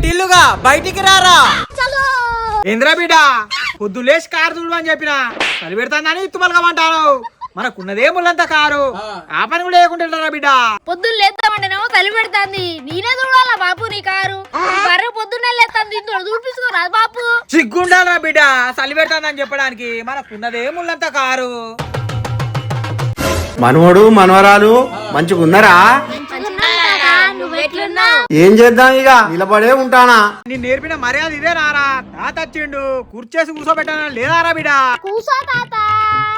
టిల్లుగా బయటికి రారా. ఏంద్రా బిడ్డ పొద్దు లేచి కారు చూడమని చెప్పిన చలి పెడతాందని తుమ్మలకమంటాను. మనకున్నదే ముళ్ళంతా కారు, ఆ పని కూడా లేకుంటారా బిడ్డ. పొద్దున్న లేస్తామంటేనేమో చలి పెడతాంది. నేనే చూడాలా బాపు నీ కారు? బర్రె పొద్దున్నే లేస్తాంది, చూపిసుకోరా బాపు. సిగ్గుండాలరా బిడ్డ చలి పెడతాందని చెప్పడానికి. మనకున్నదే ముళ్ళంతా కారు. మనవడు మనవరాలు మంచిగా ఉన్నారా? ఏం చేద్దాం ఇక నిలబడే ఉంటానా. నేను నేర్పిన మర్యాద ఇదే నారా. తాత వచ్చిండు కూర్చేసి కూర్చోబెట్టానా లేదారా బిడ్డ. కూసో తాత.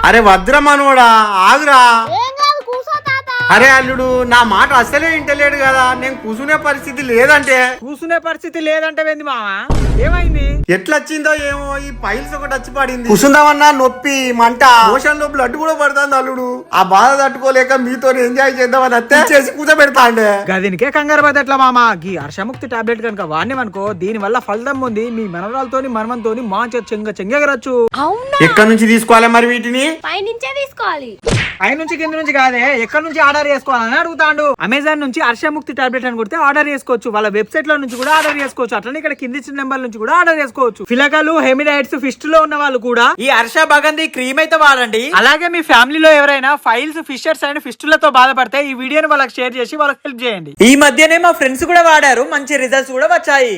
అరే వద్దురా మనవడా ఆగురా. ఏం కాదు కూసో తాత. అరే అల్లుడు నా మాట అసలే ఇంటలేడు కదా. నేను కూసునే పరిస్థితి లేదంటే. కూసునే పరిస్థితి లేదంటే ఏంది మావా? ఏమైంది? ఎట్లా వచ్చిందో ఏమో ఈ పైల్స్ ఒకటి వచ్చి పడింది. కూసుందామన్నా నొప్పి మంట, మోషన్ లో బ్లడ్ కూడా పడుతుంది అల్లుడు. ఆ బాధ తట్టుకోలేక మీతో ఎంజాయ్ చేద్దామని అత్తే చేసి కూర్చోబెడతా అండి. గదినికే కంగారు పడి ఎట్లా మామా. గీ హర్షముక్తి టాబ్లెట్ కనుక వాడినవనుకో దీని వల్ల ఫలితం ఉంది. మీ మనవరాలతోని మనమంతోని మాంచ చెంగెగరచ్చు. ఎక్కడి నుంచి తీసుకోవాలి మరి వీటిని? పైనుంచే తీసుకోవాలి. పై నుంచి కింద నుంచి కాదే, ఎక్కడి నుంచి ఆర్డర్ చేసుకోవాలని అడుగుతాండు. అమెజాన్ నుంచి హర్షముక్తి టాబ్లెట్ అని కొడితే ఆర్డర్ చేసుకోవచ్చు. వాళ్ళ వెబ్సైట్ లో నుంచి కూడా ఆర్డర్ చేసుకోవచ్చు. అట్లనే ఇక్కడ కింది ఇచ్చిన నెంబర్ నుంచి కూడా ఆర్డర్ చేసుకోవచ్చు. ఫిలకలు, హెమిడైట్స్, ఫిస్ట్ లో ఉన్న వాళ్ళు కూడా ఈ హర్ష బగంది క్రీమ్ అయితే వాడండి. అలాగే మీ ఫ్యామిలీలో ఎవరైనా ఫైల్స్, ఫిషర్స్ అండ్ ఫిస్టులతో బాధపడితే ఈ వీడియోని వాళ్ళకి షేర్ చేసి వాళ్ళకి హెల్ప్ చేయండి. ఈ మధ్యనే మా ఫ్రెండ్స్ కూడా వాడారు, మంచి రిజల్ట్స్ కూడా వచ్చాయి.